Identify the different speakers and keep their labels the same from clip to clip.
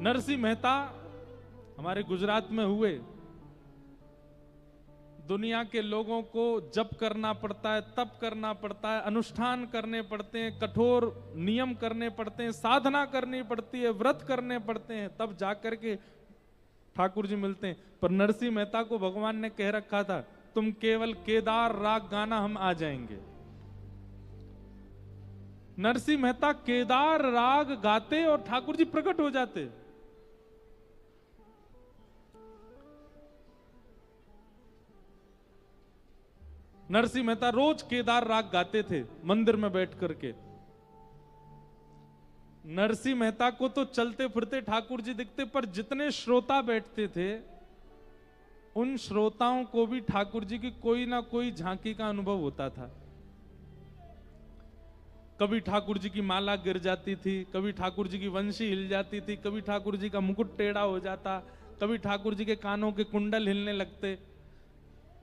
Speaker 1: नरसिंह मेहता हमारे गुजरात में हुए। दुनिया के लोगों को जप करना पड़ता है, तप करना पड़ता है, अनुष्ठान करने पड़ते हैं, कठोर नियम करने पड़ते हैं, साधना करनी पड़ती है, व्रत करने पड़ते हैं, तब जाकर के ठाकुर जी मिलते हैं। पर नरसिंह मेहता को भगवान ने कह रखा था, तुम केवल केदार राग गाना, हम आ जाएंगे। नरसिंह मेहता केदार राग गाते और ठाकुर जी प्रकट हो जाते। नरसिंह मेहता रोज केदार राग गाते थे मंदिर में बैठ करके। नरसिंह मेहता को तो चलते फिरते ठाकुर जी दिखते, पर जितने श्रोता बैठते थे उन श्रोताओं को भी ठाकुर जी की कोई ना कोई झांकी का अनुभव होता था। कभी ठाकुर जी की माला गिर जाती थी, कभी ठाकुर जी की वंशी हिल जाती थी, कभी ठाकुर जी का मुकुट टेढ़ा हो जाता, कभी ठाकुर जी के कानों के कुंडल हिलने लगते।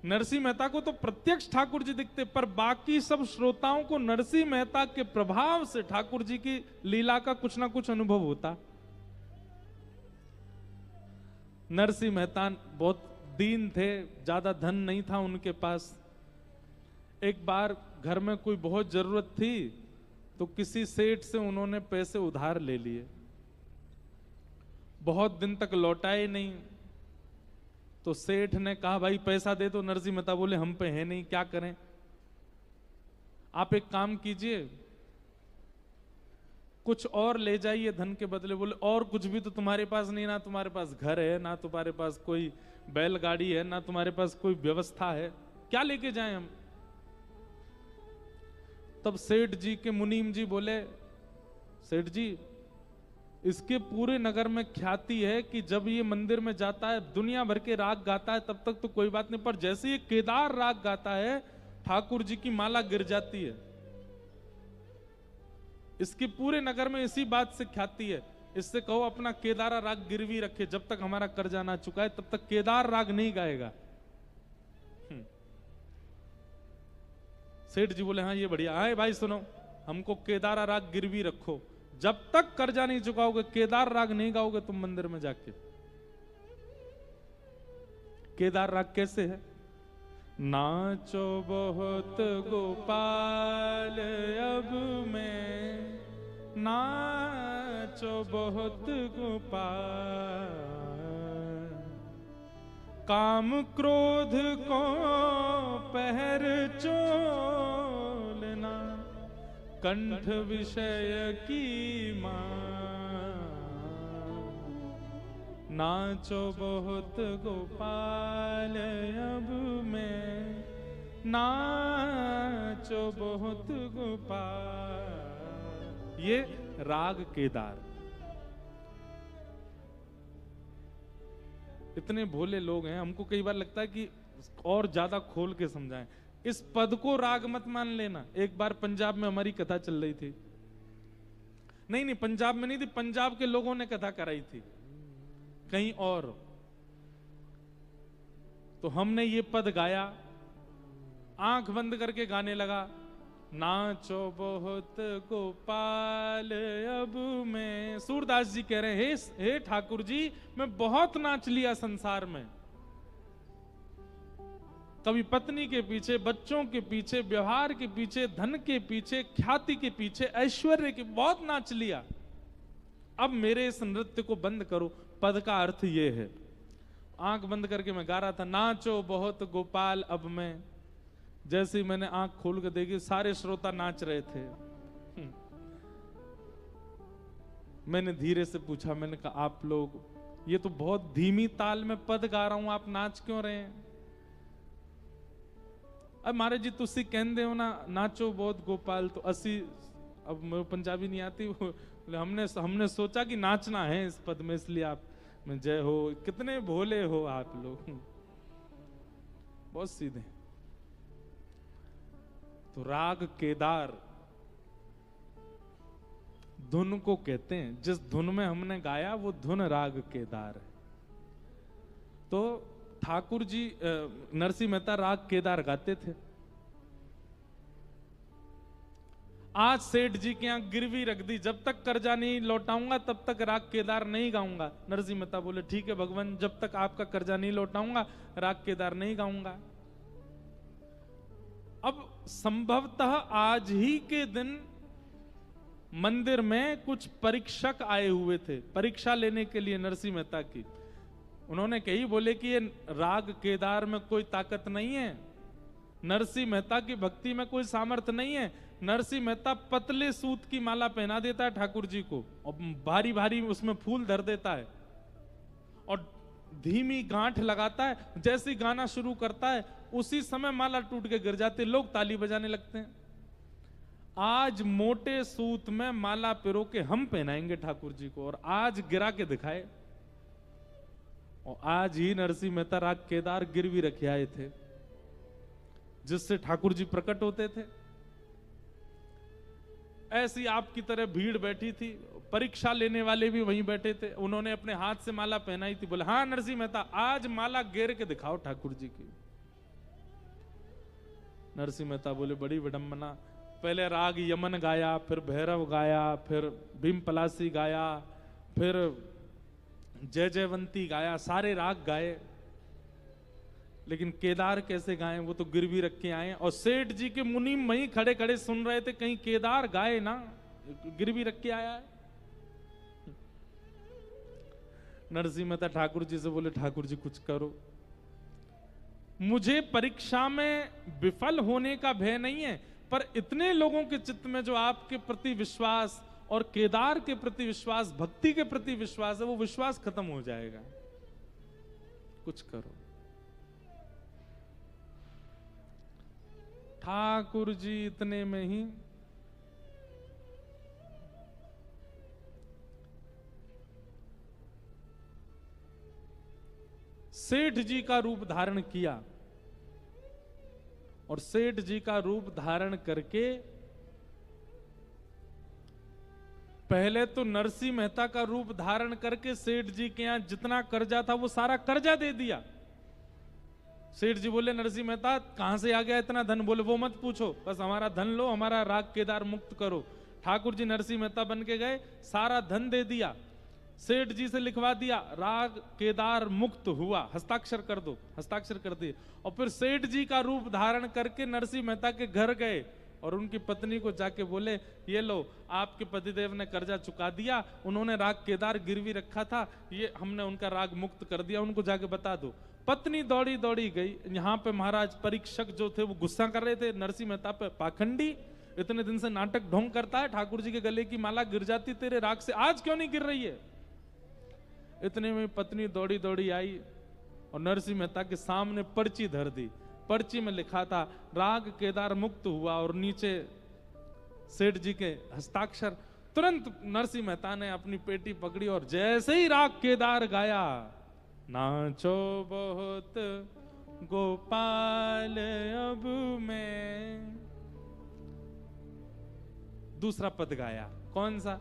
Speaker 1: नरसिंह मेहता को तो प्रत्यक्ष ठाकुर जी दिखते, पर बाकी सब श्रोताओं को नरसिंह मेहता के प्रभाव से ठाकुर जी की लीला का कुछ ना कुछ अनुभव होता। नरसिंह मेहता बहुत दीन थे, ज्यादा धन नहीं था उनके पास। एक बार घर में कोई बहुत जरूरत थी तो किसी सेठ से उन्होंने पैसे उधार ले लिए। बहुत दिन तक लौटाए नहीं, तो सेठ ने कहा भाई पैसा दे दो। नरसिंह मेहता बोले हम पे है नहीं, क्या करें? आप एक काम कीजिए, कुछ और ले जाइए धन के बदले। बोले और कुछ भी तो तुम्हारे पास नहीं, ना तुम्हारे पास घर है, ना तुम्हारे पास कोई बैलगाड़ी है, ना तुम्हारे पास कोई व्यवस्था है, क्या लेके जाएं हम? तब सेठ जी के मुनीम जी बोले, सेठ जी इसके पूरे नगर में ख्याति है कि जब ये मंदिर में जाता है दुनिया भर के राग गाता है, तब तक तो कोई बात नहीं, पर जैसे ये केदार राग गाता है ठाकुर जी की माला गिर जाती है। इसके पूरे नगर में इसी बात से ख्याति है। इससे कहो अपना केदारा राग गिरवी रखे, जब तक हमारा कर्जा ना चुकाए तब तक केदार राग नहीं गाएगा। सेठ जी बोले हाँ ये बढ़िया है भाई, सुनो हमको केदारा राग गिरवी रखो, जब तक कर्जा नहीं चुकाओगे केदार राग नहीं गाओगे तुम मंदिर में जाके। केदार राग कैसे है? नाचो बहुत गोपाल अब मैं, नाचो बहुत गोपाल, काम क्रोध को पहर चोलना, कंठ विषय की मां, नाचो बहुत गोपाल अब मैं, नाचो बहुत गोपाल। ये राग केदार। इतने भोले लोग हैं, हमको कई बार लगता है कि और ज्यादा खोल के समझाएं। इस पद को राग मत मान लेना। एक बार पंजाब में हमारी कथा चल रही थी, नहीं पंजाब में नहीं थी, पंजाब के लोगों ने कथा कराई थी कहीं और। तो हमने ये पद गाया, आंख बंद करके गाने लगा, नाचो बहुत गोपाल अब मैं। सूरदास जी कह रहे हैं हे ठाकुर जी, मैं बहुत नाच लिया संसार में, कभी पत्नी के पीछे, बच्चों के पीछे, व्यवहार के पीछे, धन के पीछे, ख्याति के पीछे, ऐश्वर्य के, बहुत नाच लिया। अब मेरे इस नृत्य को बंद करो। पद का अर्थ ये है, आंख बंद करके मैं गा रहा था, नाचो बहुत गोपाल अब मैं। जैसे ही मैंने आंख खोल के देखी सारे श्रोता नाच रहे थे। मैंने धीरे से पूछा, मैंने कहा आप लोग, ये तो बहुत धीमी ताल में पद गा रहा हूं, आप नाच क्यों रहे हैं? अब महाराज जी तुसी कहते हो ना नाचो बहुत गोपाल, तो असी, अब मैं पंजाबी नहीं आती, हमने सोचा कि नाचना है इस पद में, इसलिए आप में जय हो। कितने भोले हो आप लोग, बहुत सीधे। तो राग केदार धुन को कहते हैं, जिस धुन में हमने गाया वो धुन राग केदार है। तो ठाकुर जी नरसिंह मेहता राग केदार गाते थे। आज सेठ जी के यहाँ गिरवी रख दी, जब तक कर्जा नहीं लौटाऊंगा तब तक राग केदार नहीं गाऊंगा। नरसिंह मेहता बोले ठीक है भगवान, जब तक आपका कर्जा नहीं लौटाऊंगा राग केदार नहीं गाऊंगा। अब संभवतः आज ही के दिन मंदिर में कुछ परीक्षक आए हुए थे, परीक्षा लेने के लिए नरसिंह मेहता की। उन्होंने कही, बोले कि ये राग केदार में कोई ताकत नहीं है, नरसिंह मेहता की भक्ति में कोई सामर्थ्य नहीं है। नरसिंह मेहता पतले सूत की माला पहना देता है ठाकुर जी को और भारी भारी उसमें फूल धर देता है और धीमी गांठ लगाता है। जैसे ही गाना शुरू करता है उसी समय माला टूट के गिर जाती है, लोग ताली बजाने लगते हैं। आज मोटे सूत में माला पिरो के हम पहनाएंगे ठाकुर जी को, और आज गिरा के दिखाए। और आज ही नरसिंह मेहता राग केदार गिरवी रखे आए थे, जिससे ठाकुर जी प्रकट होते थे। ऐसी आपकी तरह भीड़ बैठी थी, परीक्षा लेने वाले भी वहीं बैठे थे। उन्होंने अपने हाथ से माला पहनाई थी, बोले हाँ नरसिंह मेहता आज माला गेर के दिखाओ ठाकुर जी की। नरसिंह मेहता बोले बड़ी विडंबना, पहले राग यमन गाया, फिर भैरव गाया, फिर भीम पलासी गाया, फिर जय जयवंती गाया, सारे राग गाए, लेकिन केदार कैसे गाएं? वो तो गिरवी रख के आए। और सेठ जी के मुनीम वहीं खड़े खड़े सुन रहे थे, कहीं केदार गाए ना, गिरवी रख के आया है। नरसिंह मेहता ठाकुर जी से बोले ठाकुर जी कुछ करो, मुझे परीक्षा में विफल होने का भय नहीं है, पर इतने लोगों के चित्त में जो आपके प्रति विश्वास और केदार के प्रति विश्वास, भक्ति के प्रति विश्वास है, वो विश्वास खत्म हो जाएगा, कुछ करो। ठाकुर जी इतने में ही सेठ जी का रूप धारण किया, और सेठ जी का रूप धारण करके पहले तो नरसिंह मेहता का रूप धारण करके सेठ जी के यहां जितना कर्जा था वो सारा कर्जा दे दिया। सेठ जी बोले नरसिंह मेहता कहां से आ गया इतना धन? बोले वो मत पूछो, बस हमारा धन लो, हमारा राग केदार मुक्त करो। ठाकुर जी नरसिंह मेहता बन के गए, सारा धन दे दिया, सेठ जी से लिखवा दिया राग केदार मुक्त हुआ, हस्ताक्षर कर दो, हस्ताक्षर कर दिए। और फिर सेठ जी का रूप धारण करके नरसिंह मेहता के घर गए और उनकी पत्नी को जाके बोले ये लो आपके पतिदेव ने कर्जा चुका दिया, उन्होंने राग केदार गिरवी रखा था, ये हमने उनका राग मुक्त कर दिया, उनको जाके बता दो। पत्नी दौड़ी दौड़ी गई। यहाँ पे महाराज परीक्षक जो थे वो गुस्सा कर रहे थे नरसिंह मेहता पे, पाखंडी इतने दिन से नाटक ढोंग करता है, ठाकुर जी के गले की माला गिर जाती तेरे राग से, आज क्यों नहीं गिर रही है? इतने में पत्नी दौड़ी दौड़ी आई और नरसिंह मेहता के सामने पर्ची धर दी। पर्ची में लिखा था राग केदार मुक्त हुआ और नीचे सेठ जी के हस्ताक्षर। तुरंत नरसिंह मेहता ने अपनी पेटी पकड़ी और जैसे ही राग केदार गाया, नाचो बहुत गोपाल अब मैं, दूसरा पद गाया, कौन सा?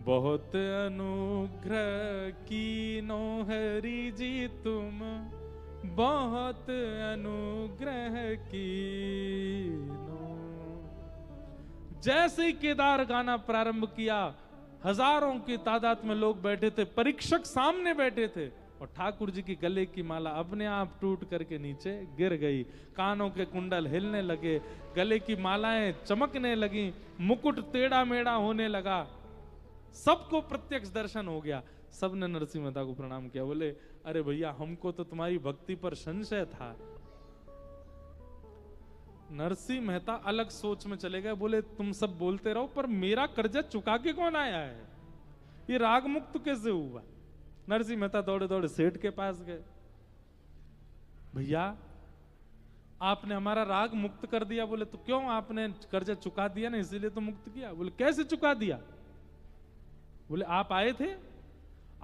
Speaker 1: बहुत अनुग्रह कीनो हरि जी तुम, बहुत अनुग्रह कीनो। जैसे ही केदार गाना प्रारंभ किया, हजारों की तादाद में लोग बैठे थे, परीक्षक सामने बैठे थे, और ठाकुर जी की गले की माला अपने आप टूट करके नीचे गिर गई। कानों के कुंडल हिलने लगे, गले की मालाएं चमकने लगी, मुकुट टेढ़ा मेढ़ा होने लगा, सबको प्रत्यक्ष दर्शन हो गया। सबने नरसिंह मेहता को प्रणाम किया, बोले अरे भैया हमको तो तुम्हारी भक्ति पर संशय था। नरसिंह मेहता अलग सोच में चले गए, बोले तुम सब बोलते रहो पर मेरा कर्जा चुका के कौन आया है? ये राग मुक्त कैसे हुआ? नरसिंह मेहता दौड़े दौड़े सेठ के पास गए, भैया आपने हमारा राग मुक्त कर दिया। बोले तो क्यों, आपने कर्जा चुका दिया ना इसीलिए तो मुक्त किया। बोले कैसे चुका दिया? बोले आप आए थे,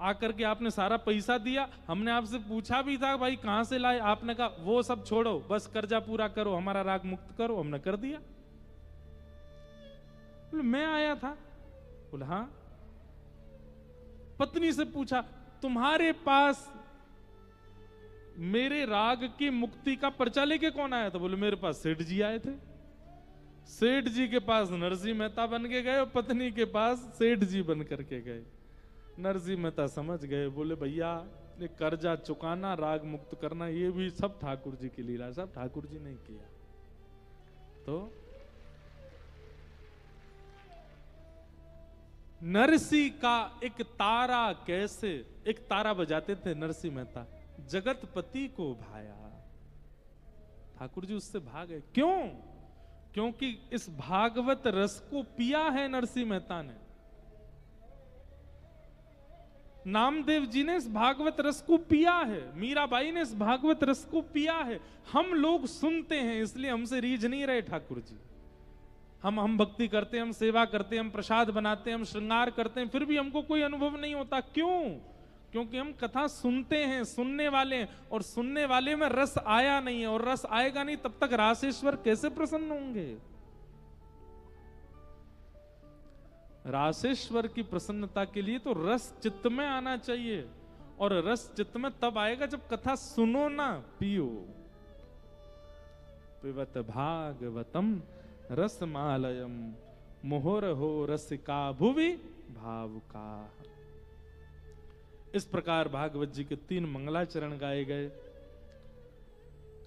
Speaker 1: आकर के आपने सारा पैसा दिया, हमने आपसे पूछा भी था भाई कहां से लाए, आपने कहा वो सब छोड़ो, बस कर्जा पूरा करो, हमारा राग मुक्त करो, हमने कर दिया। बोले मैं आया था? बोले हाँ। पत्नी से पूछा तुम्हारे पास मेरे राग की मुक्ति का पर्चा लेके कौन आया था? बोले मेरे पास सेठ जी आए थे। सेठ जी के पास नरसिंह मेहता बन के गए और पत्नी के पास सेठ जी बन करके गए। नरसिंह मेहता समझ गए, बोले भैया ये कर्जा चुकाना, राग मुक्त करना, ये भी सब ठाकुर जी की लीला, सब ठाकुर जी ने किया। तो नरसिंह का एक तारा कैसे, एक तारा बजाते थे नरसिंह मेहता, जगतपति को भाया। ठाकुर जी उससे भागे, क्यों? क्योंकि इस भागवत रस को पिया है नरसिंह मेहता ने। नामदेव जी ने इस भागवत रस को पिया है, मीराबाई ने इस भागवत रस को पिया है। हम लोग सुनते हैं, इसलिए हमसे रीझ नहीं रहे ठाकुर जी। हम भक्ति करते हैं, हम सेवा करते हैं, हम प्रसाद बनाते हैं, हम श्रृंगार करते हैं, फिर भी हमको कोई अनुभव नहीं होता। क्यों? क्योंकि हम कथा सुनते हैं, सुनने वाले हैं, और सुनने वाले में रस आया नहीं है, और रस आएगा नहीं तब तक रासेश्वर कैसे प्रसन्न होंगे? रासेश्वर की प्रसन्नता के लिए तो रस चित्त में आना चाहिए, और रस चित्त में तब आएगा जब कथा सुनो ना, पियो। पिबत भागवतम रसमालयम मोहर हो रसिका भुवि भावुका। इस प्रकार भागवत जी के 3 मंगलाचरण गाए गए।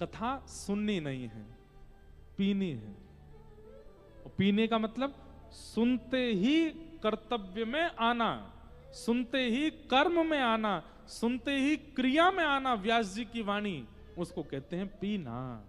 Speaker 1: कथा सुननी नहीं है, पीनी है। और पीने का मतलब सुनते ही कर्तव्य में आना, सुनते ही कर्म में आना, सुनते ही क्रिया में आना। व्यास जी की वाणी, उसको कहते हैं पीना।